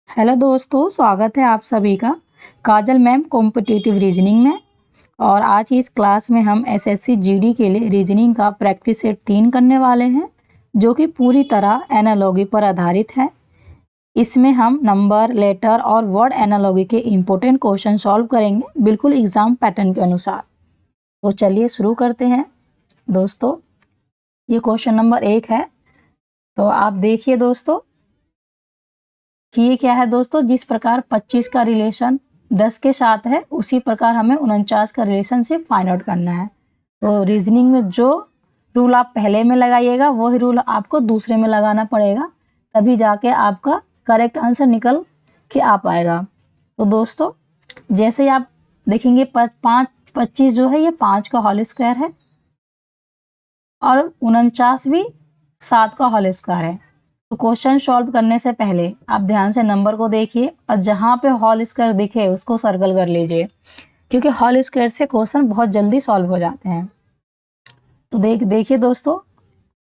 Hello दोस्तों, स्वागत है आप सभी का काजल मैम कॉम्पिटिटिव रीजनिंग में। और आज की इस क्लास में हम एसएससी जीडी के लिए रीजनिंग का प्रैक्टिस सेट 3 करने वाले हैं, जो कि पूरी तरह एनालॉगी पर आधारित है। इसमें हम नंबर, लेटर और वर्ड एनालॉगी के इम्पोर्टेंट क्वेश्चन सॉल्व करेंगे, बिल्कुल एग्जाम पैटर्न के अनुसार। तो चलिए शुरू करते हैं दोस्तों। ये क्वेश्चन नंबर 1 है। तो आप देखिए दोस्तों कि ये क्या है दोस्तों। जिस प्रकार 25 का रिलेशन 10 के साथ है, उसी प्रकार हमें 49 का रिलेशनशिप फाइंड आउट करना है। तो रीजनिंग में जो रूल आप पहले में लगाइएगा, वही रूल आपको दूसरे में लगाना पड़ेगा, तभी जाके आपका करेक्ट आंसर निकल के आ पाएगा। तो दोस्तों जैसे ही आप देखेंगे 25 जो है ये 5 का होल स्क्वायर है और 49 भी 7 का होल स्क्वायर है। तो क्वेश्चन सॉल्व करने से पहले आप ध्यान से नंबर को देखिए और जहाँ पे होल स्क्वायर दिखे उसको सर्कल कर लीजिए, क्योंकि होल स्क्वायर से क्वेश्चन बहुत जल्दी सॉल्व हो जाते हैं। तो देखिए दोस्तों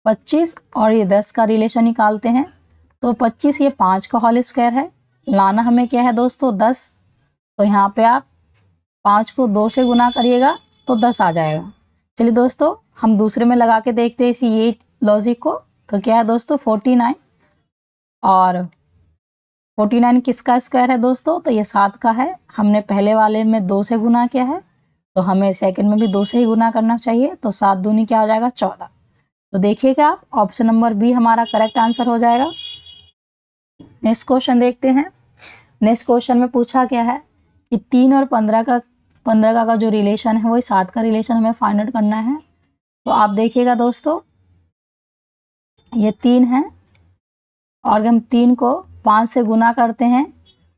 25 और ये 10 का रिलेशन निकालते हैं। तो 25 ये 5 का होल स्क्वायर है, लाना हमें क्या है दोस्तों 10। तो यहाँ पे आप 5 को 2 से गुना करिएगा तो 10 आ जाएगा। चलिए दोस्तों हम दूसरे में लगा के देखते हैं इसी ये लॉजिक को। तो क्या है दोस्तों 49, और 49 किसका स्क्वायर है दोस्तों, तो ये 7 का है। हमने पहले वाले में 2 से गुना किया है, तो हमें सेकंड में भी 2 से ही गुना करना चाहिए। तो 7 दूनी क्या हो जाएगा 14। तो देखिएगा आप ऑप्शन नंबर बी हमारा करेक्ट आंसर हो जाएगा। नेक्स्ट क्वेश्चन देखते हैं। नेक्स्ट क्वेश्चन में पूछा क्या है कि 3 और 15 का जो रिलेशन है वही 7 का रिलेशन हमें फाइंड आउट करना है। तो आप देखिएगा दोस्तों ये 3 है और अगर हम 3 को 5 से गुना करते हैं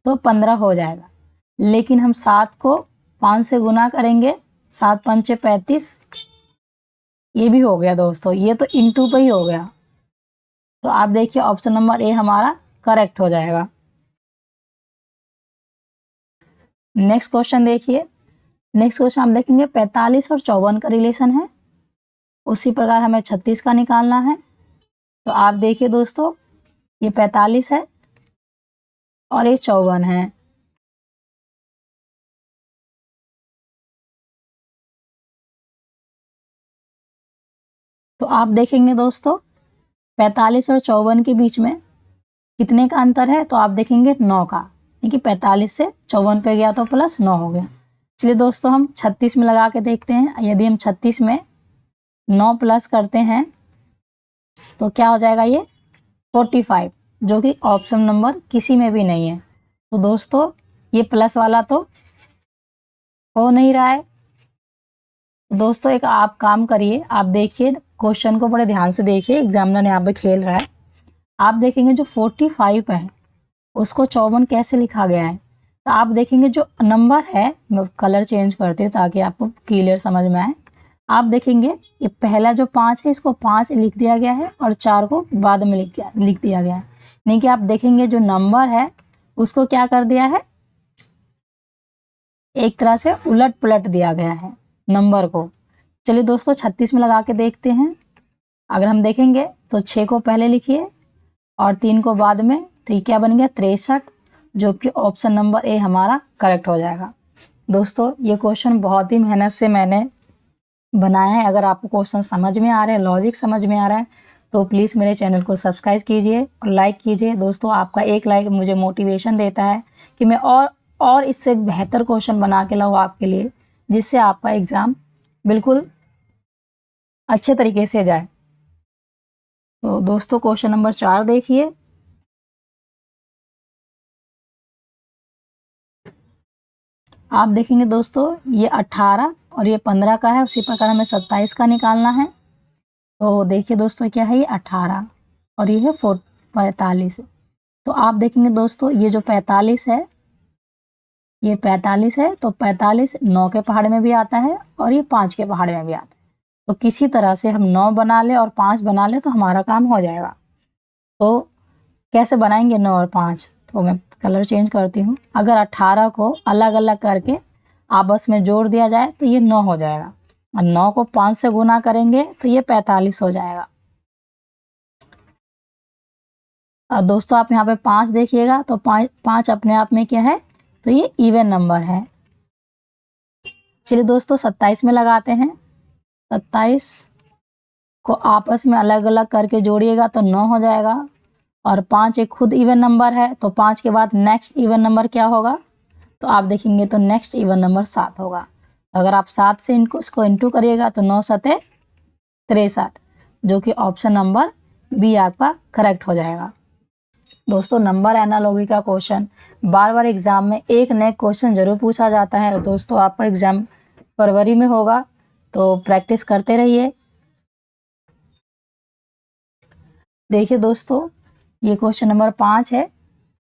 तो 15 हो जाएगा, लेकिन हम 7 को 5 से गुना करेंगे, 7 पंचे 35, ये भी हो गया दोस्तों, ये तो इंटू पे ही हो गया। तो आप देखिए ऑप्शन नंबर ए हमारा करेक्ट हो जाएगा। नेक्स्ट क्वेश्चन देखिए। नेक्स्ट क्वेश्चन हम देखेंगे 45 और 54 का रिलेशन है, उसी प्रकार हमें 36 का निकालना है। तो आप देखिए दोस्तों ये 45 है और ये 54 है। तो आप देखेंगे दोस्तों 45 और 54 के बीच में कितने का अंतर है, तो आप देखेंगे 9 का, क्योंकि 45 से 54 पे गया तो प्लस 9 हो गया। चलिए दोस्तों हम 36 में लगा के देखते हैं। यदि हम 36 में 9 प्लस करते हैं तो क्या हो जाएगा ये 45, जो कि ऑप्शन नंबर किसी में भी नहीं है। तो दोस्तों ये प्लस वाला तो हो नहीं रहा है। दोस्तों एक आप काम करिए, आप देखिए क्वेश्चन को बड़े ध्यान से देखिए, एग्जामिनर यहाँ पे खेल रहा है। आप देखेंगे जो 45 है उसको 54 कैसे लिखा गया है। तो आप देखेंगे जो नंबर है, मैं कलर चेंज करती हूँ ताकि आपको क्लियर समझ में आए। आप देखेंगे ये पहला जो 5 है इसको 5 लिख दिया गया है और 4 को बाद में लिख दिया गया है। नहीं कि आप देखेंगे जो नंबर है उसको क्या कर दिया है, एक तरह से उलट पुलट दिया गया है नंबर को। चलिए दोस्तों 36 में लगा के देखते हैं। अगर हम देखेंगे तो 6 को पहले लिखिए और 3 को बाद में, तो ये क्या बन गया 63, जो कि ऑप्शन नंबर ए हमारा करेक्ट हो जाएगा। दोस्तों ये क्वेश्चन बहुत ही मेहनत से मैंने बनाया है। अगर आपको क्वेश्चन समझ में आ रहे हैं, लॉजिक समझ में आ रहा है, तो प्लीज़ मेरे चैनल को सब्सक्राइब कीजिए और लाइक कीजिए। दोस्तों आपका एक लाइक मुझे मोटिवेशन देता है कि मैं और इससे बेहतर क्वेश्चन बना के लाऊँ आपके लिए, जिससे आपका एग्ज़ाम बिल्कुल अच्छे तरीके से जाए। तो दोस्तों क्वेश्चन नंबर 4 देखिए। आप देखेंगे दोस्तों ये 18 और ये 15 का है, उसी प्रकार हमें 27 का निकालना है। तो देखिए दोस्तों क्या है, ये 18 और ये है 45। तो आप देखेंगे दोस्तों ये जो 45 है, ये 45 है, तो 45 9 के पहाड़ में भी आता है और ये 5 के पहाड़ में भी आता है। तो किसी तरह से हम 9 बना ले और 5 बना ले तो हमारा काम हो जाएगा। तो कैसे बनाएंगे 9 और 5, तो मैं कलर चेंज करती हूँ। अगर 18 को अलग अलग करके आपस में जोड़ दिया जाए तो ये 9 हो जाएगा, और 9 को 5 से गुना करेंगे तो ये 45 हो जाएगा। दोस्तों आप यहाँ पे 5 देखिएगा तो 5 अपने आप में क्या है, तो ये इवन नंबर है। चलिए दोस्तों 27 में लगाते हैं। 27 को आपस में अलग अलग करके जोड़िएगा तो 9 हो जाएगा, और 5 एक खुद इवन नंबर है, तो 5 के बाद नेक्स्ट इवन नंबर क्या होगा, तो आप देखेंगे तो नेक्स्ट इवन नंबर 7 होगा। अगर आप 7 से इसको इंटू करिएगा तो 9 सते 63, जो कि ऑप्शन नंबर बी आपका करेक्ट हो जाएगा। दोस्तों नंबर एनालॉजी का क्वेश्चन बार बार एग्जाम में एक नए क्वेश्चन जरूर पूछा जाता है। दोस्तों आपका एग्जाम फरवरी में होगा, तो प्रैक्टिस करते रहिए। देखिए दोस्तों ये क्वेश्चन नंबर 5 है,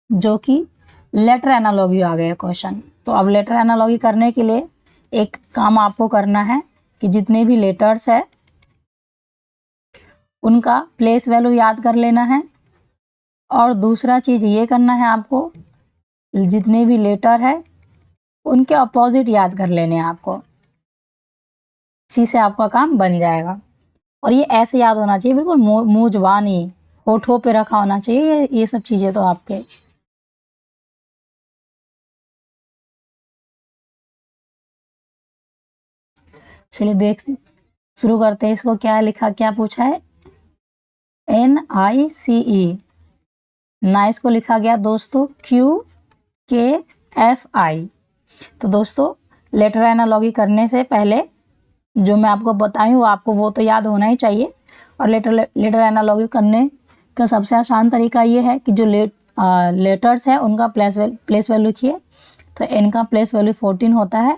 जो कि लेटर एनालॉजी आ गया क्वेश्चन। तो अब लेटर एनालॉजी करने के लिए एक काम आपको करना है कि जितने भी लेटर्स है उनका प्लेस वैल्यू याद कर लेना है, और दूसरा चीज़ ये करना है आपको, जितने भी लेटर है उनके अपोजिट याद कर लेने हैं आपको। इसी से आपका काम बन जाएगा। और ये ऐसे याद होना चाहिए, बिल्कुल मुंह जुबान ही होठों पे रखा होना चाहिए ये सब चीज़ें तो आपके। चलिए देख शुरू करते हैं। इसको क्या लिखा, क्या पूछा है, NICE, नाइस को लिखा गया दोस्तों QKFI। तो दोस्तों लेटर एनालॉजी करने से पहले जो मैं आपको बताई हूँ आपको वो तो याद होना ही चाहिए। और लेटर एनालॉजी करने का सबसे आसान तरीका ये है कि जो लेटर्स है उनका प्लेस वैल्यू लिखिए। तो N का प्लेस वैल्यू 14 होता है,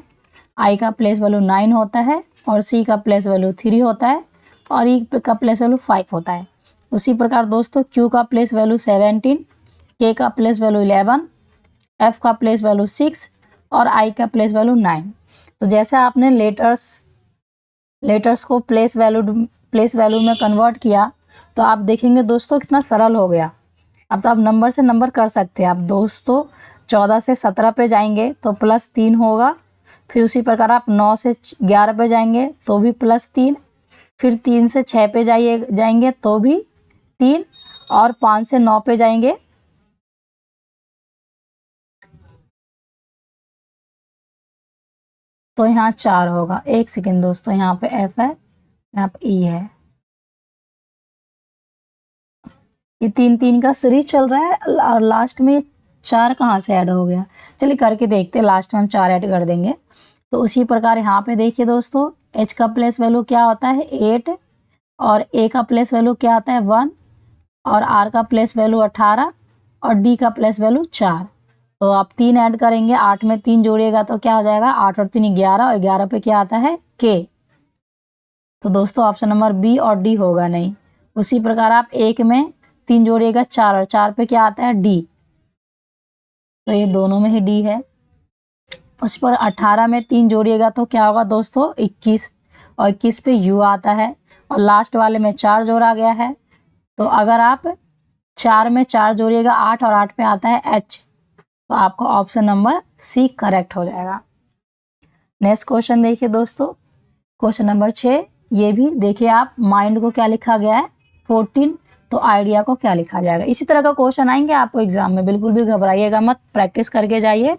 I का प्लेस वैल्यू 9 होता है, और C का प्लेस वैल्यू 3 होता है, और E का प्लेस वैल्यू 5 होता है। उसी प्रकार दोस्तों Q का प्लेस वैल्यू 17, K का प्लेस वैल्यू 11, F का प्लेस वैल्यू 6 और I का प्लेस वैल्यू 9। तो जैसे आपने लेटर्स को प्लेस वैल्यू में कन्वर्ट किया तो आप देखेंगे दोस्तों कितना सरल हो गया। अब तो आप नंबर से नंबर कर सकते हैं। आप दोस्तों 14 से 17 पे जाएंगे तो +3 होगा, फिर उसी प्रकार आप 9 से 11 पे जाएंगे तो भी +3, फिर 3 से 6 पे जाएंगे तो भी 3, और 5 से 9 पे जाएंगे तो यहाँ 4 होगा। एक सेकेंड दोस्तों, यहाँ पे F है, यहाँ पे E है, ये 3 का सीरीज चल रहा है, और लास्ट में 4 कहाँ से ऐड हो गया। चलिए करके देखते हैं, लास्ट में हम 4 ऐड कर देंगे। तो उसी प्रकार यहाँ पे देखिए दोस्तों H का प्लेस वैल्यू क्या होता है 8, और A का प्लेस वैल्यू क्या आता है 1, और R का प्लेस वैल्यू 18, और D का प्लेस वैल्यू 4। तो आप 3 ऐड करेंगे, 8 में 3 जोड़िएगा तो क्या हो जाएगा, 8 और 3 11, और 11 पे क्या आता है K। तो दोस्तों ऑप्शन नंबर बी और डी होगा नहीं। उसी प्रकार आप 1 में 3 जोड़िएगा 4, और 4 पे क्या आता है डी, तो ये दोनों में ही डी है। उस पर 18 में 3 जोड़िएगा तो क्या होगा दोस्तों 21, और 21 पे यू आता है, और लास्ट वाले में 4 जोड़ा गया है। तो अगर आप 4 में 4 जोड़िएगा 8, और 8 पे आता है एच, तो आपका ऑप्शन नंबर सी करेक्ट हो जाएगा। नेक्स्ट क्वेश्चन देखिए दोस्तों, क्वेश्चन नंबर 6। ये भी देखिए आप, माइंड को क्या लिखा गया है 14, तो आइडिया को क्या लिखा जाएगा। इसी तरह का क्वेश्चन आएंगे आपको एग्जाम में, बिल्कुल भी घबराइएगा मत, प्रैक्टिस करके जाइए,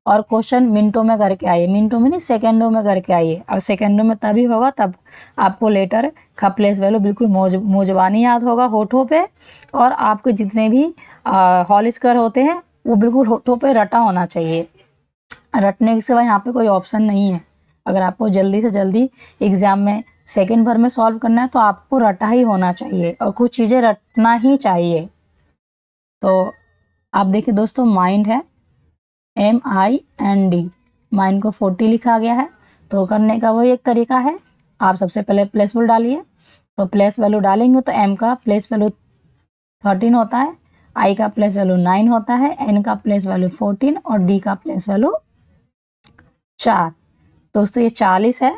और क्वेश्चन मिनटों में करके आइए, मिनटों में नहीं सेकंडों में करके आइए। और सेकंडों में तभी होगा तब आपको लेटर का प्लेस वैल्यू बिल्कुल मौजबानी याद होगा होठों पे, और आपके जितने भी हॉल स्क्वायर होते हैं वो बिल्कुल होठों पे रटा होना चाहिए। रटने के सिवा यहाँ पे कोई ऑप्शन नहीं है। अगर आपको जल्दी से जल्दी एग्जाम में सेकंड भर में सॉल्व करना है तो आपको रटा ही होना चाहिए, और कुछ चीज़ें रटना ही चाहिए। तो आप देखिए दोस्तों, माइंड है MIND, माइंड को 40 लिखा गया है। तो करने का वही एक तरीका है, आप सबसे पहले प्लेस वैल्यू डालिए। तो प्लेस वैल्यू डालेंगे तो M का प्लेस वैल्यू 13 होता है, I का प्लेस वैल्यू 9 होता है, N का प्लेस वैल्यू 14, और D का प्लेस वैल्यू 4। दोस्तों ये 40 है।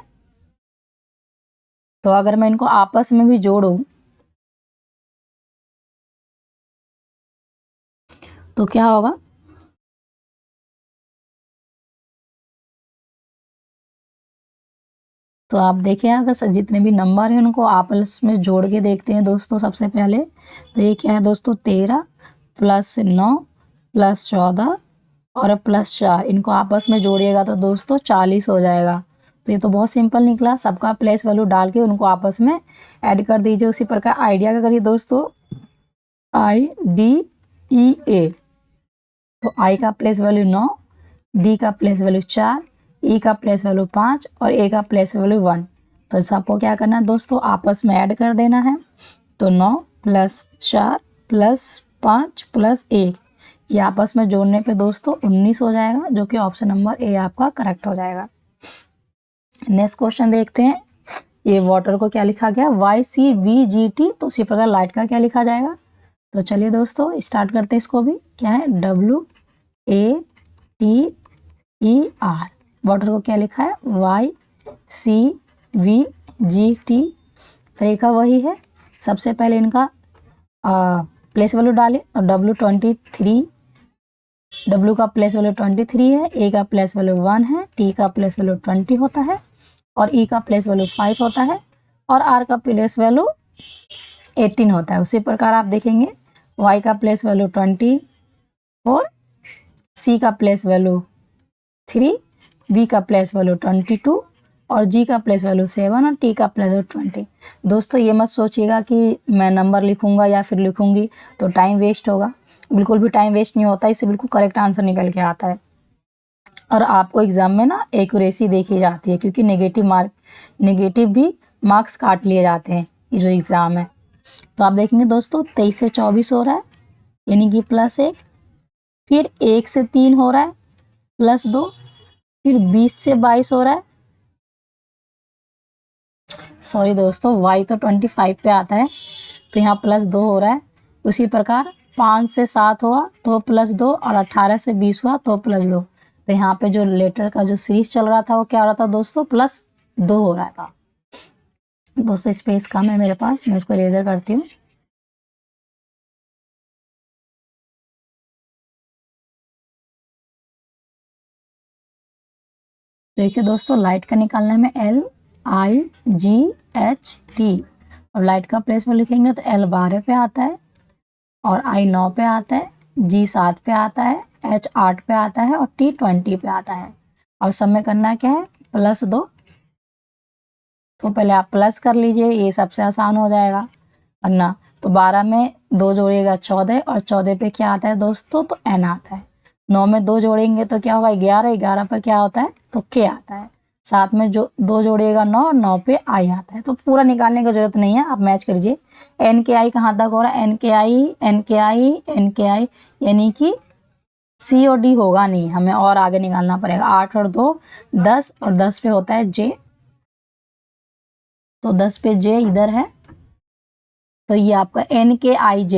तो अगर मैं इनको आपस में भी जोड़ूं तो क्या होगा, तो आप देखें अगर जितने भी नंबर हैं उनको आपस में जोड़ के देखते हैं दोस्तों। सबसे पहले तो ये क्या है दोस्तों, 13 प्लस 9 प्लस 14 और प्लस 4, इनको आपस में जोड़िएगा तो दोस्तों 40 हो जाएगा। तो ये तो बहुत सिंपल निकला। सबका प्लेस वैल्यू डाल के उनको आपस में ऐड कर दीजिए। उसी प्रकार आइडिया का करिए दोस्तों, IDEA। तो आई का प्लेस वैल्यू 9, डी का प्लेस वैल्यू 4, ई का प्लेस वैल्यू 5 और ए का प्लेस वैल्यू 1। तो सबको क्या करना है दोस्तों, आपस में ऐड कर देना है। तो 9 प्लस 4 प्लस 5 प्लस 1, ये आपस में जोड़ने पे दोस्तों 19 हो जाएगा, जो कि ऑप्शन नंबर ए आपका करेक्ट हो जाएगा। नेक्स्ट क्वेश्चन देखते हैं। ये वाटर को क्या लिखा गया, YCVGT। तो उसी प्रकार लाइट का क्या लिखा जाएगा। तो चलिए दोस्तों स्टार्ट करते हैं इसको भी। क्या है, WATER। वाटर को क्या लिखा है, YCVGT। तरीका वही है, सबसे पहले इनका प्लेस वैल्यू डालें। और W का प्लेस वैल्यू 23 है, A का प्लेस वैल्यू 1 है, T का प्लेस वैल्यू 20 होता है और E का प्लेस वैल्यू 5 होता है और R का प्लेस वैल्यू 18 होता है। उसी प्रकार आप देखेंगे Y का प्लेस वैल्यू 24, C का प्लेस वैल्यू 3, V का प्लेस वैल्यू 22 और G का प्लेस वैल्यू 7 और T का प्लेस वैल्यू 20। दोस्तों ये मत सोचिएगा कि मैं नंबर लिखूंगा या फिर लिखूंगी तो टाइम वेस्ट होगा, बिल्कुल भी टाइम वेस्ट नहीं होता। इससे बिल्कुल करेक्ट आंसर निकल के आता है। और आपको एग्जाम में ना एक्यूरेसी देखी जाती है, क्योंकि नेगेटिव भी मार्क्स काट लिए जाते हैं ये जो एग्ज़ाम है। तो आप देखेंगे दोस्तों 23 से 24 हो रहा है, यानी कि +1। फिर 1 से 3 हो रहा है, +2। फिर 20 से 22 हो रहा है, सॉरी दोस्तों y तो 25 पे आता है तो यहाँ +2 हो रहा है। उसी प्रकार 5 से 7 हुआ तो +2 और 18 से 20 हुआ तो +2। तो यहाँ पे जो लेटर का जो सीरीज चल रहा था वो क्या हो रहा था दोस्तों, +2 हो रहा था। दोस्तों स्पेस कम है मेरे पास, मैं इसको इरेजर करती हूँ। देखिए दोस्तों लाइट का निकालना है, LIGHT। और लाइट का प्लेस में लिखेंगे तो L 12 पे आता है और I 9 पे आता है, G 7 पे आता है, H 8 पे आता है और T 20 पे आता है। और सब में करना क्या है, +2। तो पहले आप प्लस कर लीजिए, ये सबसे आसान हो जाएगा वरना। तो 12 में 2 जोड़िएगा 14 और 14 पे क्या आता है दोस्तों, तो N आता है। 9 में 2 जोड़ेंगे तो क्या होगा, 11। 11 पर क्या होता है, तो K आता है। 7 में जो 2 जोड़िएगा 9 और 9 पे I आता है। तो पूरा निकालने की जरूरत नहीं है, आप मैच करिए। NKI कहाँ तक हो रहा है, NKI यानी कि C और D होगा नहीं, हमें और आगे निकालना पड़ेगा। 8 और 2 10 और 10 पे होता है J, तो 10 पे J इधर है। तो ये आपका NKIJ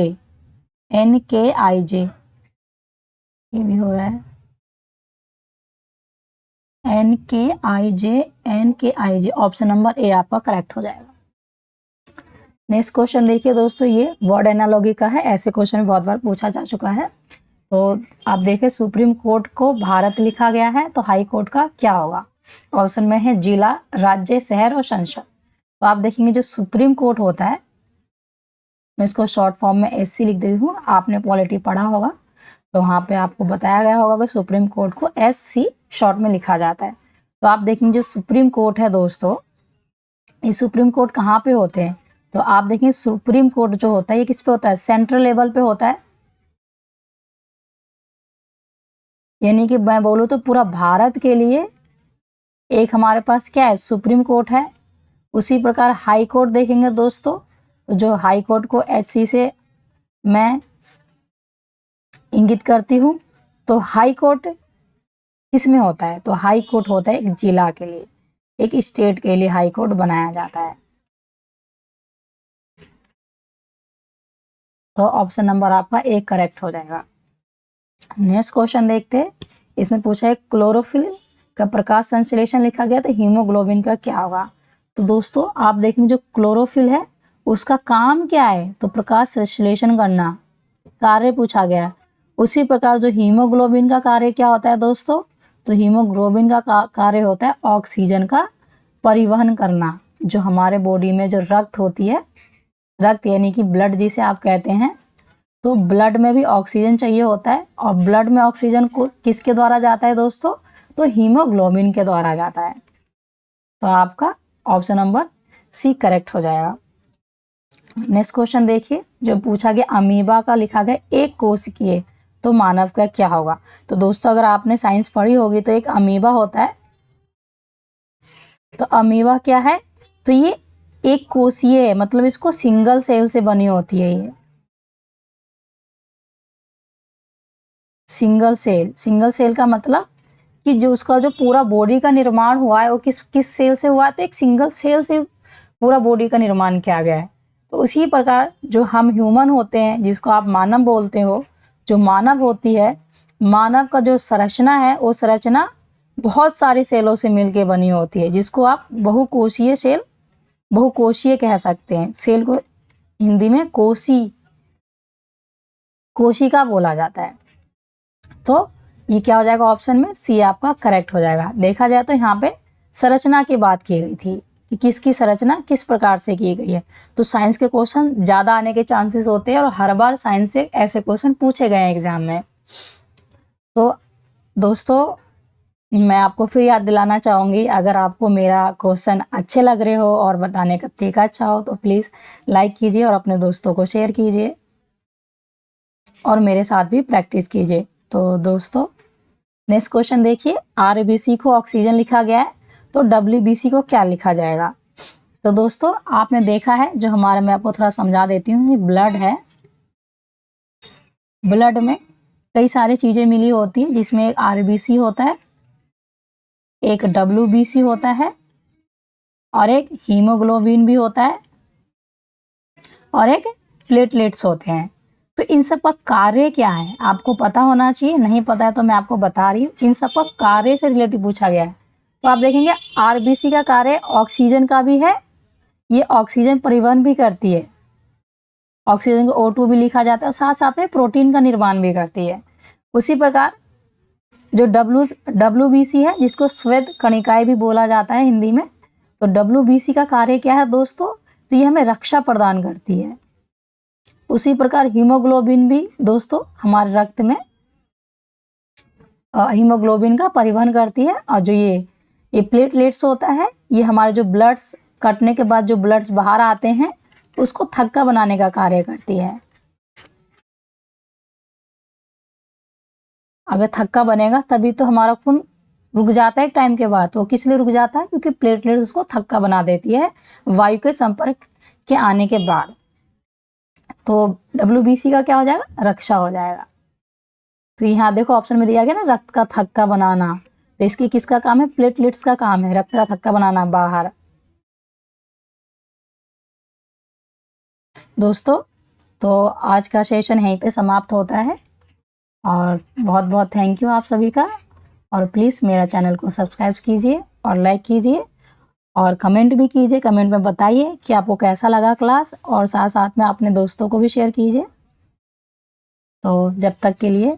ये भी हो रहा है NKIJ। ऑप्शन नंबर ए आपका करेक्ट हो जाएगा। नेक्स्ट क्वेश्चन देखिए दोस्तों, ये वर्ड एनालॉगी का है। ऐसे क्वेश्चन बहुत बार पूछा जा चुका है। तो आप देखें सुप्रीम कोर्ट को भारत लिखा गया है, तो हाई कोर्ट का क्या होगा। ऑप्शन में है जिला, राज्य, शहर और संसद। तो आप देखेंगे जो सुप्रीम कोर्ट होता है, मैं इसको शॉर्ट फॉर्म में SC लिख देती हूँ। आपने पॉलिटी पढ़ा होगा तो वहाँ पे आपको बताया गया होगा कि सुप्रीम कोर्ट को SC शॉर्ट में लिखा जाता है। तो आप देखेंगे जो सुप्रीम कोर्ट है दोस्तों, ये सुप्रीम कोर्ट कहाँ पे होते हैं, तो आप देखेंगे सुप्रीम कोर्ट जो होता है ये किस पे होता है, सेंट्रल लेवल पे होता है। यानी कि मैं बोलूँ तो पूरा भारत के लिए एक हमारे पास क्या है, सुप्रीम कोर्ट है। उसी प्रकार हाई कोर्ट देखेंगे दोस्तों, तो जो हाई कोर्ट को SC से मैं इंगित करती हूँ। तो हाई कोर्ट किसमें होता है, तो हाई कोर्ट होता है एक जिला के लिए, एक स्टेट के लिए हाई कोर्ट बनाया जाता है। तो ऑप्शन नंबर आपका एक करेक्ट हो जाएगा। नेक्स्ट क्वेश्चन देखते हैं। इसमें पूछा है क्लोरोफिल का प्रकाश संश्लेषण लिखा गया, तो हीमोग्लोबिन का क्या होगा। तो दोस्तों आप देखेंगे जो क्लोरोफिल है उसका काम क्या है, तो प्रकाश संश्लेषण करना कार्य पूछा गया। उसी प्रकार जो हीमोग्लोबिन का कार्य क्या होता है दोस्तों, तो हीमोग्लोबिन का कार्य होता है ऑक्सीजन का परिवहन करना, जो हमारे बॉडी में जो रक्त होती है, रक्त यानी कि ब्लड जिसे आप कहते हैं, तो ब्लड में भी ऑक्सीजन चाहिए होता है और ब्लड में ऑक्सीजन को किसके द्वारा जाता है दोस्तों, तो हीमोग्लोबिन के द्वारा जाता है। तो आपका ऑप्शन नंबर सी करेक्ट हो जाएगा। नेक्स्ट क्वेश्चन देखिए, जो पूछा गया अमीबा का लिखा गया एक कोशिकीय, तो मानव का क्या होगा। तो दोस्तों अगर आपने साइंस पढ़ी होगी तो एक अमीबा होता है, तो अमीबा क्या है, तो ये एक कोशीय है, मतलब इसको सिंगल सेल से बनी होती है। ये सिंगल सेल का मतलब कि जो उसका जो पूरा बॉडी का निर्माण हुआ है वो किस किस सेल से हुआ है, तो एक सिंगल सेल से पूरा बॉडी का निर्माण किया गया है। तो उसी प्रकार जो हम ह्यूमन होते हैं, जिसको आप मानव बोलते हो, जो मानव होती है, मानव का जो संरचना है वो संरचना बहुत सारी सेलों से मिलके बनी होती है, जिसको आप बहुकोशीय कह सकते हैं। सेल को हिंदी में कोशिका बोला जाता है। तो ये क्या हो जाएगा, ऑप्शन में सी आपका करेक्ट हो जाएगा। देखा जाए तो यहाँ पे संरचना की बात की गई थी कि किसकी संरचना किस प्रकार से की गई है। तो साइंस के क्वेश्चन ज़्यादा आने के चांसेस होते हैं और हर बार साइंस से ऐसे क्वेश्चन पूछे गए हैं एग्जाम में। तो दोस्तों मैं आपको फिर याद दिलाना चाहूँगी, अगर आपको मेरा क्वेश्चन अच्छे लग रहे हो और बताने का तरीका अच्छा हो तो प्लीज़ लाइक कीजिए और अपने दोस्तों को शेयर कीजिए और मेरे साथ भी प्रैक्टिस कीजिए। तो दोस्तों नेक्स्ट क्वेश्चन देखिए, आरबीसी को ऑक्सीजन लिखा गया है, तो डब्ल्यूबीसी को क्या लिखा जाएगा। तो दोस्तों आपने देखा है, जो हमारा, मैं आपको थोड़ा समझा देती हूँ, ये ब्लड है, ब्लड में कई सारी चीज़ें मिली होती है, जिसमें एक आरबीसी होता है, एक डब्ल्यूबीसी होता है और एक हीमोग्लोबिन भी होता है और एक प्लेटलेट्स होते हैं। तो इन सब का कार्य क्या है आपको पता होना चाहिए, नहीं पता है तो मैं आपको बता रही हूँ। इन सब का कार्य से रिलेटिव पूछा गया है। तो आप देखेंगे आरबीसी का कार्य ऑक्सीजन का भी है, ये ऑक्सीजन परिवहन भी करती है, ऑक्सीजन को O2 भी लिखा जाता है, साथ साथ में प्रोटीन का निर्माण भी करती है। उसी प्रकार जो डब्ल्यूबीसी है, जिसको श्वेत कणिकाएं भी बोला जाता है हिंदी में, तो डब्ल्यूबीसी का कार्य क्या है दोस्तों, तो ये हमें रक्षा प्रदान करती है। उसी प्रकार हीमोग्लोबिन भी दोस्तों हमारे रक्त में हीमोग्लोबिन का परिवहन करती है। और जो ये प्लेटलेट्स होता है, ये हमारे जो ब्लड्स कटने के बाद जो ब्लड्स बाहर आते हैं उसको थक्का बनाने का कार्य करती है। अगर थक्का बनेगा तभी तो हमारा खून रुक जाता है एक टाइम के बाद। तो किस लिए रुक जाता है, क्योंकि प्लेटलेट्स उसको थक्का बना देती है वायु के संपर्क के आने के बाद। तो डब्ल्यूबीसी का क्या हो जाएगा, रक्षा हो जाएगा। तो यहाँ देखो ऑप्शन में दिया गया ना, रक्त का थक्का बनाना, तो इसकी किसका काम है, प्लेटलेट्स का काम है, रक्त का थक्का बनाना बाहर। दोस्तों तो आज का सेशन यहीं पे समाप्त होता है और बहुत बहुत थैंक यू आप सभी का। और प्लीज़ मेरा चैनल को सब्सक्राइब कीजिए और लाइक कीजिए और कमेंट भी कीजिए, कमेंट में बताइए कि आपको कैसा लगा क्लास, और साथ साथ में अपने दोस्तों को भी शेयर कीजिए। तो जब तक के लिए